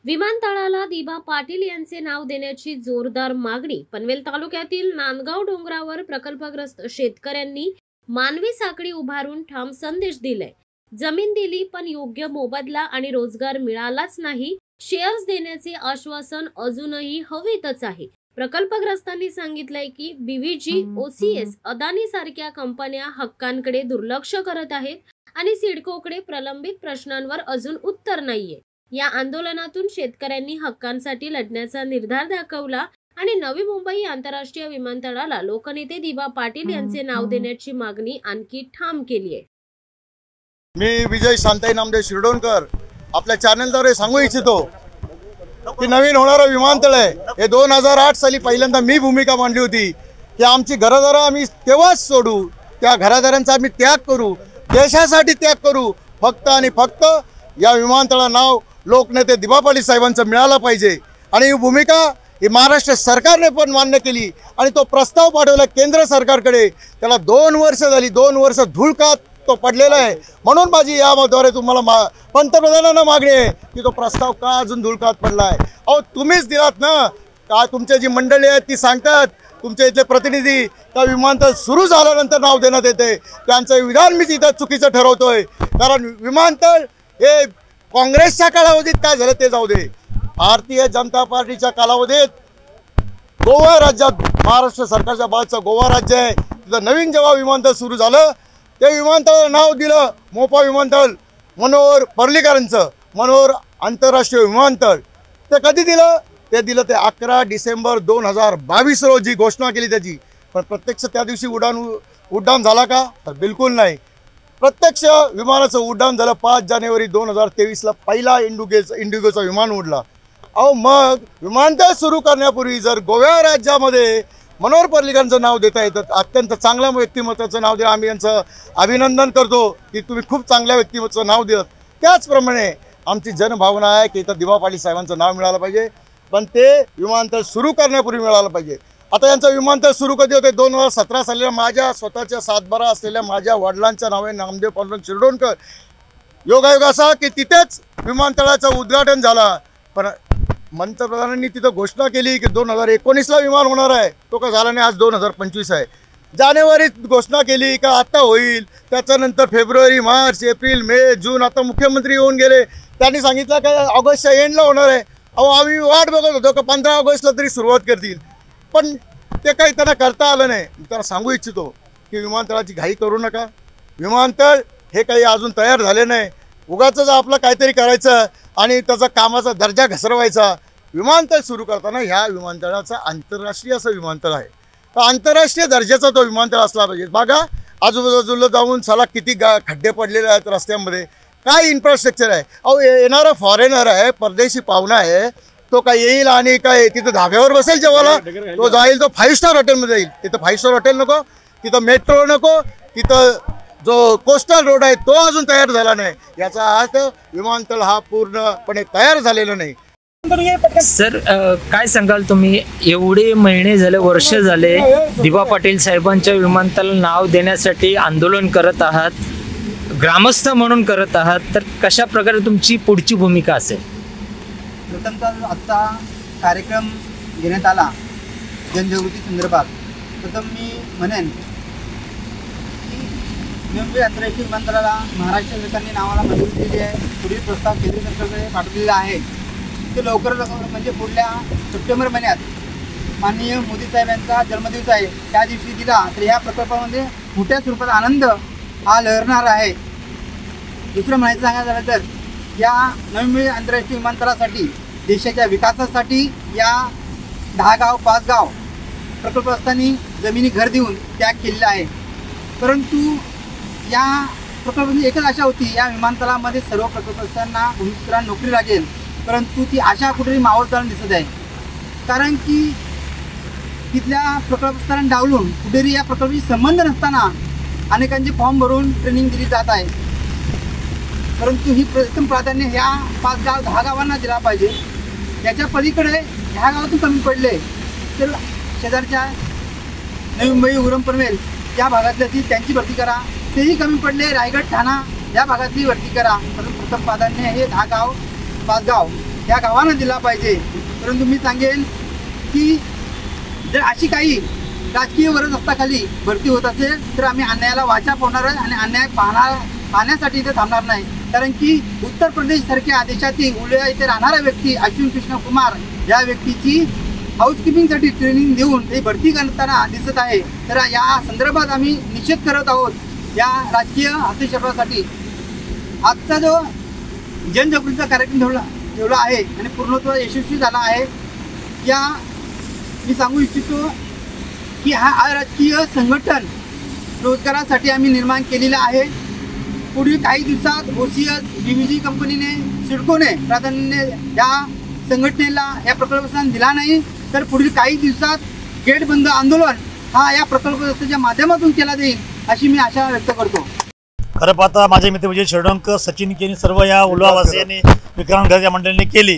विमानतळाला दिबा पाटील यांचे नाव देण्याची जोरदार मागणी। पनवेल तालुक्यातील नांदगाव डोंगरावर प्रकल्पग्रस्त शेतकऱ्यांनी मानवी साखळी उभारून ठाम संदेश दिलाय। जमीन दिली पण योग्य मोबदला आणि रोजगार मिळालाच नाही। शेअर्स देण्याचे आश्वासन अजूनही हवेतच आहे। प्रकल्पग्रस्तांनी सांगितलंय की बीव्हीजी, ओसीएस, अदानी सारख्या कंपन्या हक्कांकडे दुर्लक्ष करत आहेत आणि सिडकोकडे प्रलंबित प्रश्नांवर अजून उत्तर नाहीये। या आंदोलनातून शेतकऱ्यांनी हक्कांसाठी लढण्याचा निर्धार दाखवला आणि नवी मुंबई आंतरराष्ट्रीय विमानतळाला लोकनेते दिबा पाटील यांचे नाव देण्याची मागणी आणखी ठाम केली आहे। मी विजय शांताई नामदेव शिरडोणकर आपल्या चॅनलद्वारे सांगू इच्छितो की नवीन होणारं विमानतळ आहे हे 2008 साली पहिल्यांदा मी भूमिका मांडली होती की आमची घरदारं आम्ही तेव्हाच सोडू, त्या घरदारांचा आम्ही त्याग करू, देशासाठी त्याग करू, फक्त आणि फक्त या विमानतळाचं नाव लोकनेते दिबा पाटील साहेबांचं मिळालं पाहिजे। आणि ही भूमिका ही महाराष्ट्र सरकारने पण मान्य केली आणि तो प्रस्ताव पाठवला केंद्र सरकारकडे। त्याला 2 वर्ष झाली, 2 वर्ष धुळकात तो पडलेला आहे। म्हणून माझी याद्वारे तुम्हाला पंतप्रधानांना मागणी आहे की तो प्रस्ताव का अजून धुळकात पडला आहे। अहो तुम्हीच दिलात ना, का तुमची जी मंडळी आहेत ती सांगतात, तुमचे इथले प्रतिनिधी का विमानतळ सुरू झाल्यानंतर नाव देण्यात येते, त्यांचं विधान मी इथं चुकीचं ठरवतोय। कारण विमानतळ हे काँग्रेसच्या कालावधीत काय झालं ते जाऊ दे, भारतीय जनता पार्टीच्या कालावधीत गोवा राज्यात महाराष्ट्र सरकारच्या बाजूचं गोवा राज्य आहे, तिथं नवीन जेव्हा विमानतळ सुरू झालं ते विमानतळ नाव दिलं मोपा विमानतळ, मनोहर पर्रीकरांचं मनोहर आंतरराष्ट्रीय विमानतळ। ते कधी दिलं? ते दिलं ते 11 डिसेंबर 2022 रोजी घोषणा केली त्याची, पण प्रत्यक्ष त्या दिवशी उड्डाण झाला का? तर बिलकुल नाही। प्रत्यक्ष विमानाचं उड्डाण झालं 5 जानेवारी 2023ला पहिला इंडिगोचा विमान उडला। अहो मग विमानतळ सुरू करण्यापूर्वी जर गोवा राज्यामध्ये मनोहर पर्रीकरांचं नाव देता येतं, अत्यंत चांगल्या व्यक्तिमत्वाचं नाव द्या, आम्ही यांचं अभिनंदन करतो की तुम्ही खूप चांगल्या व्यक्तिमत्वाचं नाव दिलं। त्याचप्रमाणे आमची जनभावना आहे की इथं दिबा पाटील साहेबांचं नाव मिळालं पाहिजे, पण ते विमानतळ सुरू करण्यापूर्वी मिळालं पाहिजे। आता यांचं विमानतळ सुरू कधी होते? 2017 साली माझ्या स्वतःच्या सातबारा असलेल्या माझ्या वडिलांच्या नावे नामदेव पांडुरंग शिरडोणकर। योगायोग असा की तिथेच विमानतळाचं उद्घाटन झालं, पण पंतप्रधानांनी तिथं घोषणा केली की 2019ला विमान होणार आहे, तो का झाला नाही, आज 2025 आहे। जानेवारीत घोषणा केली का आता होईल, त्याच्यानंतर फेब्रुवारी, मार्च, एप्रिल, मे, जून, आता मुख्यमंत्री येऊन गेले, त्यांनी सांगितलं का ऑगस्टच्या एंडला होणार आहे। अहो आम्ही वाट बघत होतो का 15 ऑगस्टला तरी सुरुवात करतील, पण ते काही त्यांना करता आलं नाही। मी त्यांना सांगू इच्छितो की विमानतळाची घाई करू नका, विमानतळ हे काही अजून तयार झाले नाही, उगाचच आपलं काहीतरी करायचं आणि त्याचा कामाचा दर्जा घसरवायचा। विमानतळ सुरू करताना ह्या विमानतळाचा आंतरराष्ट्रीय असं विमानतळ आहे, तर आंतरराष्ट्रीय दर्जाचा तो विमानतळ असला पाहिजे। बघा आजूबाजूला जाऊन साला किती खड्डे पडलेले आहेत रस्त्यामध्ये, काय इन्फ्रास्ट्रक्चर आहे। अहो येणारा फॉरेनर आहे, परदेशी पाहुणा आहे, तो काय येईल आणि काय तिथं धाब्यावर बसेल जेवायला? तो जाईल तो 5 स्टार हॉटेलमध्ये जाईल। तिथं 5 स्टार हॉटेल नको, तिथं मेट्रो नको, तिथं जो कोस्टल रोड आहे तो अजून तयार झाला नाही। याचा अर्थ विमानतळ हा पूर्णपणे तयार झालेला नाही। सर काय सांगाल तुम्ही? एवढे महिने झाले, वर्ष झाले दिबा पाटील साहेबांच्या विमानतळाला नाव देण्यासाठी आंदोलन करत आहात, ग्रामस्थ म्हणून करत आहात, तर कशा प्रकारे तुमची पुढची भूमिका असेल? प्रथमतः आजचा कार्यक्रम घेण्यात आला जनजागृती संदर्भात। प्रथम मी म्हणेन की मुंबई आंतरराष्ट्रीय विमानतळाला महाराष्ट्र सरकारने नावाला मंजुरी दिली आहे। पुढील प्रस्ताव केंद्र सरकारकडे पाठवलेला आहे, ते लवकरच म्हणजे पुढल्या सप्टेंबर महिन्यात माननीय मोदी साहेब यांचा जन्मदिवस आहे त्या दिवशी दिला तर ह्या प्रकल्पामध्ये मोठ्या स्वरूपात आनंद हा लहरणार आहे। दुसरं माहिती सांगायचं झालं तर या नवी मुंबई आंतरराष्ट्रीय विमानतळासाठी देशाच्या विकासासाठी या 10 गाव 5 गाव प्रकल्पग्रस्तांनी जमिनी घर देऊन त्याग केलेला आहे, परंतु या प्रकल्पाची एकच आशा होती या विमानतळामध्ये सर्व प्रकल्पग्रस्तांना भूमिपुत्रांना नोकरी लागेल, परंतु ती आशा कुठेतरी मावळताना दिसत आहे। कारण की तिथल्या प्रकल्पग्रस्तांना डावलून कुठेतरी या प्रकल्पाशी संबंध नसताना अनेकांचे फॉर्म भरून ट्रेनिंग दिली जात आहे, परंतु ही प्रथम प्राधान्य ह्या 5 गाव 10 गावांना दिला पाहिजे। याच्या पलीकडे ह्या गावातून कमी पडले तर शेजारच्या नवी मुंबई, उरण, पनवेल या भागातली त्यांची भरती करा, तेही कमी पडले रायगड, ठाणा या भागातली भरती करा। परंतु प्रथम प्राधान्य हे 10 गाव 5 गाव या गावानं दिला पाहिजे. परंतु मी सांगेन की जर अशी काही राजकीय वरदहस्ताखाली भरती होत असेल तर आम्ही अन्यायाला वाचा फोडणार आहे आणि अन्याय पाहण्यासाठी इथे थांबणार नाही. कारण की उत्तर प्रदेशसारख्या देशातील उलया इथे राहणारा व्यक्ती अश्विन कृष्ण कुमार या व्यक्तीची हाऊसकीपिंगसाठी ट्रेनिंग देऊन ते भरती करताना दिसत आहे. तर या संदर्भात आम्ही निषेध करत आहोत या राजकीय हस्तक्षेपासाठी. आजचा जो जनजागृतीचा कार्यक्रम ठेवला आहे आणि पूर्णत्व यशस्वी झाला आहे. या मी सांगू इच्छितो की हा अराजकीय संघटन रोजगारासाठी आम्ही निर्माण केलेलं आहे. पुढील काही दिवसात OCS, DVG कंपनीने, सिडकोने प्राधान्याने या संघटनेला या प्रकल्पाला दिला नाही तर पुढील काही दिवसात गेट बंद आंदोलन हा या प्रकल्पग्रस्ताच्या माध्यमातून केला जाईल अशी मी आशा व्यक्त करतो. खरं पाहता माझे मित्र विजय शिरडोणकर, सचिन केनी, सर्व या उल्हावासियांनी, विक्रांत घरच्या मंडळींनी केली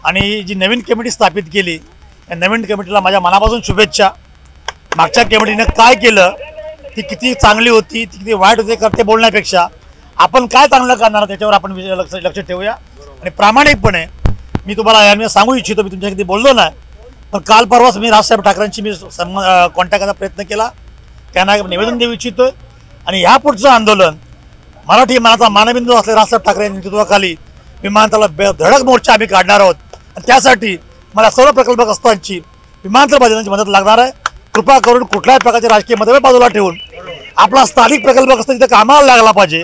आणि जी नवीन कमिटी स्थापित केली या नवीन कमिटीला माझ्या मनापासून शुभेच्छा. मागच्या कमिटीने काय केलं, ती किती चांगली होती, ती किती वाईट होते करते बोलण्यापेक्षा आपण काय चांगलं करणार त्याच्यावर आपण लक्ष ठेवूया. आणि प्रामाणिकपणे मी तुम्हाला याने सांगू इच्छितो, मी तुमच्या किती बोललो नाही, पण काल परवाच मी राजसाहेब ठाकरेंशी मी कॉन्टॅक्ट करायचा प्रयत्न केला, त्यांना निवेदन देऊ इच्छितो. आणि ह्यापुढचं आंदोलन मराठी मनाचा मानबिंदू असलेल्या राजसाहेब ठाकरे यांच्या नेतृत्वाखाली विमानतळाला धडक मोर्चा आम्ही काढणार आहोत. आणि त्यासाठी मला सर्व प्रकल्पग्रस्तांची विमानतळ बांधण्याची मदत लागणार आहे. कृपा करून कुठल्याही प्रकारचे राजकीय मतभेद बाजूला ठेवून आपला स्थानिक प्रकल्पग्रस्त तिथे कामाला लागला पाहिजे,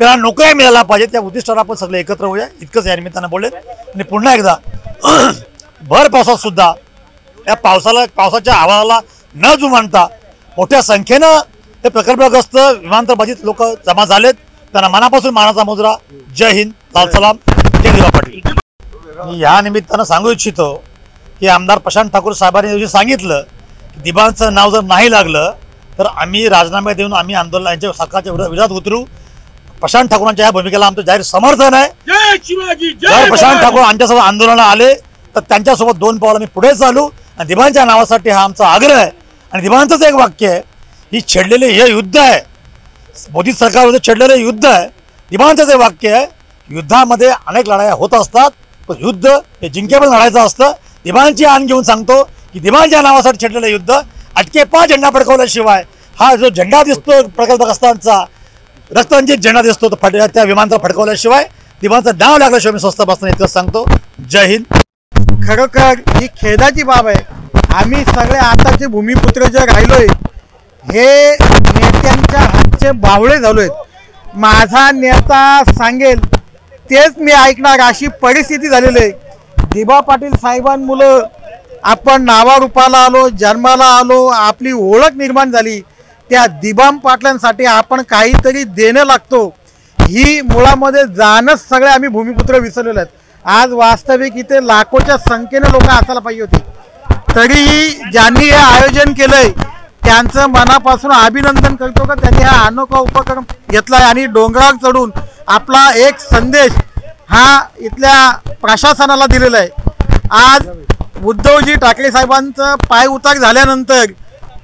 त्यांना नोकऱ्या मिळायला पाहिजे, त्या उद्दिष्टाला आपण सगळे एकत्र होऊया इतकंच या निमित्तानं बोलेल. आणि पुन्हा एकदा भर पावसात सुद्धा या पावसाच्या आवाजाला न जुमानता मोठ्या संख्येनं हे प्रकल्पग्रस्त विमानतळ बाधित लोक जमा झालेत. त्यांना मनापासून मानाचा मुजरा. जय हिंद, लाल सलाम, जय दिबा पाटील. मी या निमित्तानं सांगू इच्छितो की आमदार प्रशांत ठाकूर साहेबांनी सांगितलं की दिबांचं नाव जर नाही लागलं तर आम्ही राजीनामे देऊन आम्ही आंदोलन यांच्या सरकारच्या विरोधात उतरू. प्रशांत ठाकूरांच्या या भूमिकेला आमचं जाहीर समर्थन आहे. जर प्रशांत ठाकूर आमच्यासोबत आंदोलनाला आले तर त्यांच्यासोबत 2 पावलं आम्ही पुढे चालू. आणि दिबांच्या नावासाठी हा आमचा आग्रह आहे. आणि दिबांचंच एक वाक्य आहे, ही छेडलेले हे युद्ध आहे, मोदी सरकारमध्ये छेडलेलं युद्ध आहे. दिबांचंच एक वाक्य आहे, युद्धामध्ये अनेक लढाया होत असतात पण युद्ध हे जिंकेबल लढायचं असतं. दिबांची आण घेऊन सांगतो की दिबांच्या नावासाठी छेडलेलं युद्ध अटके 5 झेंडा फडकवल्याशिवाय हा जो झेंडा दिसतो प्रकल्पग्रस्तांचा रक्तरंजित झेंडा दिसतो तो त्या विमानतळ फडकवल्याशिवाय दिबांचं नाव लागल्याशिवाय मी स्वस्त बसणं इतकं सांगतो. जय हिंद. खरोखर ही खेदाची बाब आहे. आम्ही सगळे आताचे भूमिपुत्र जे राहिलोय हे नेत्यांच्या हातचे बावळे झालोय. माझा नेता सांगेल तेच मी ऐकणार अशी परिस्थिती झालेली आहे. दिबा पाटील साहेबांमुळं आपण नावारूपाला आलो, जन्माला आलो, आपली ओळख निर्माण झाली. त्या दिबाम पाटलांसाठी आपण काहीतरी देणं लागतो ही मुळामध्ये जाणच सगळे आम्ही भूमिपुत्र विसरलेलो आहेत. आज वास्तविक इथे लाखोच्या संख्येने लोक असायला पाहिजे होती. तरीही ज्यांनी हे आयोजन केलंय त्यांचं मनापासून अभिनंदन करतो का त्यांनी हा अनोखा उपक्रम घेतलाय आणि डोंगरावर चढून आपला एक संदेश हा इथल्या प्रशासनाला दिलेला आहे. आज उद्धवजी ठाकरे साहेबांचं पाय उतार झाल्यानंतर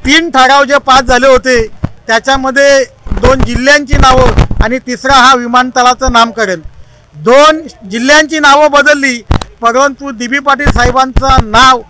3 ठराव जे पास झाले होते त्याच्यामध्ये 2 जिल्ह्यांची नावं आणि तिसरा हा विमानतळाचं नामकरण. 2 जिल्ह्यांची नावं बदलली परंतु दिबी पाटील साहेबांचं नाव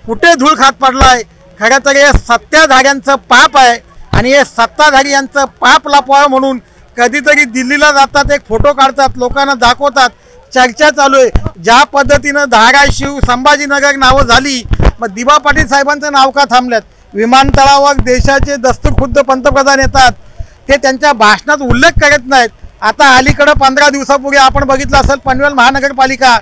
कुठे धूळ खात पडलाय. खरं तर हे सत्ताधाऱ्यांचं पाप आहे आणि हे सत्ताधारी यांचं पाप लपवावं म्हणून कधीतरी दिल्लीला जातात, एक फोटो काढतात, लोकांना दाखवतात, चर्चा चालू आहे. ज्या पद्धतीनं धाराशिव, संभाजीनगर नावं झाली मग दिबा पाटील साहेबांचं नाव का थांबल्यात. विमानतळावर देशाचे दस्तखुद्द पंतप्रधान येतात, ते त्यांच्या भाषणात उल्लेख करत नाहीत. आता अलीकडं 15 दिवसापूर्वी आपण बघितलं असेल पनवेल महानगरपालिका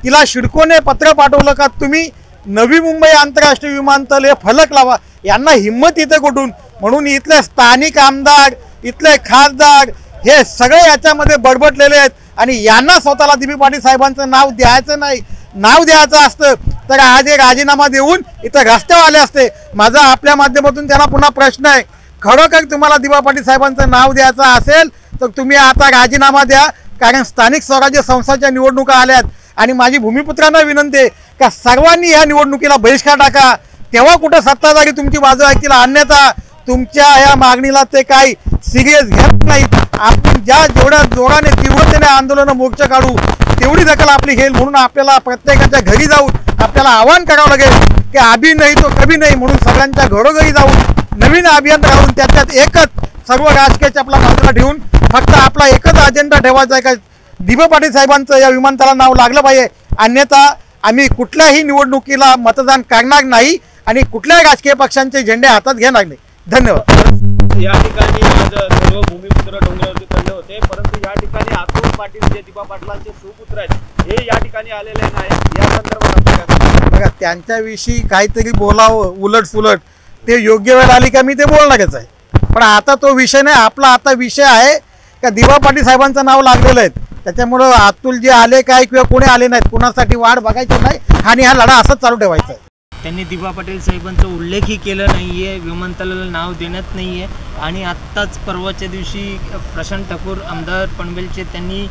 तिला सिडकोने पत्र पाठवलं का तुम्ही नवी मुंबई आंतरराष्ट्रीय विमानतळ हे फलक लावा. यांना हिंमत इथे कुठून. म्हणून इथले स्थानिक आमदार, इथले खासदार हे सगळे याच्यामध्ये बडबडलेले आहेत आणि यांना स्वतःला दिबी पाटील साहेबांचं नाव द्यायचं नाही. नाव द्यायचं असतं तर आज हे राजीनामा देऊन इथं रस्त्यावर आले असते. माझा आपल्या माध्यमातून त्यांना पुन्हा प्रश्न आहे, खरोखर तुम्हाला दिबा पाटील साहेबांचं नाव द्यायचं असेल तर तुम्ही आता राजीनामा द्या, कारण स्थानिक स्वराज्य संस्थांच्या निवडणुका आल्यात. आणि माझी भूमिपुत्रांना विनंती आहे का सर्वांनी या निवडणुकीला बहिष्कार टाका, तेव्हा कुठं सत्ताधारी तुमची बाजू ऐकतील. अन्यथा तुमच्या या मागणीला ते काही सिरियस घेत नाहीत आपण जेवढ्या जोराने तीव्रतेने आंदोलन मोर्चा काढू तेवढी दखल आपली घेईल, म्हणून आपल्याला प्रत्येकाच्या घरी जाऊन आपल्याला आवाहन करावं लागेल की अभी नाही तो कभी नाही, म्हणून सगळ्यांच्या घरोघरी जाऊन नवीन अभियान राहून त्याच्यात एकच सर्व राजकीय आपला बाजूला ठेवून फक्त आपला एकच अजेंडा ठेवायचा आहे का दिबा पाटील साहेबांचं या विमानतळाला नाव लागलं पाहिजे, अन्यथा आम्ही कुठल्याही निवडणुकीला मतदान करणार नाही आणि कुठल्याही राजकीय पक्षांचे झेंडे हातात घेणार नाही. धन्यवाद. या ठिकाणी आज सर्व भूमिपुत्र डोंगरावरती चढले होते, परंतु या ठिकाणी अतुल पाटील जे दिबा पाटलांचे सुपुत्र आहेत हे या ठिकाणी आलेले नाही. या संदर्भात बघा त्यांच्याविषयी काहीतरी बोलावं उलट सुलट ते योग्य वेळ आली का मी ते बोलणारच आहे, पण आता तो विषय नाही. आपला आता विषय आहे का दिबा पाटील साहेबांचं नाव लागलेलं आहे, त्याच्यामुळं अतुल जे आले काय किंवा कोणी आले नाहीत कुणासाठी वाढ बघायची नाही आणि हा लढा असाच चालू ठेवायचा आहे. त्यांनी दिबा पाटील साहेबांचा उल्लेखही केला नाही आहे, विमानतळाला नाव देण्यात नाही आहे. आणि आत्ताच परवाच्या दिवशी प्रशांत ठाकूर आमदार पनवेलचे त्यांनी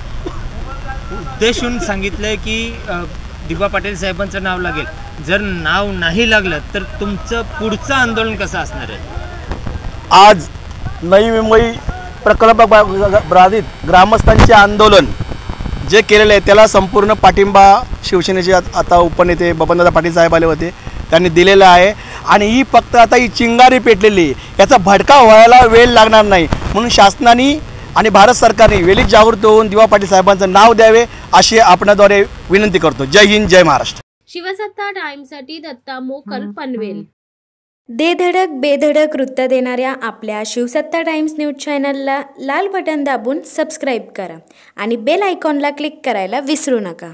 उद्देशून सांगितलं की दिबा पाटील साहेबांचं नाव लागेल. जर नाव नाही लागलं तर तुमचं पुढचं आंदोलन कसं असणार आहे? आज नवी मुंबई प्रकल्प बाधित ग्रामस्थांचे आंदोलन जे केलेले आहे त्याला संपूर्ण पाठिंबा शिवसेनेचे आता उपनेते बबनदादा पाटील साहेब आले होते त्यांनी दिलेला आहे. आणि ही फक्त आता ही चिंगारी पेटलेली, याचा भडका व्हायला वेळ लागणार नाही, म्हणून शासनाने आणि भारत सरकारने वेळीच जागृत होऊन दिबा पाटील साहेबांचं नाव द्यावे अशी आपणाद्वारे विनंती करतो. जय हिंद, जय महाराष्ट्र. शिवसत्ता टाइम्ससाठी दत्ता मोकल, पनवेल. दे धडक बेधडक वृत्त देणाऱ्या आपल्या शिवसत्ता टाइम्स न्यूज चॅनलला लाल बटन दाबून सबस्क्राईब करा आणि बेल आयकॉनला क्लिक करायला विसरू नका.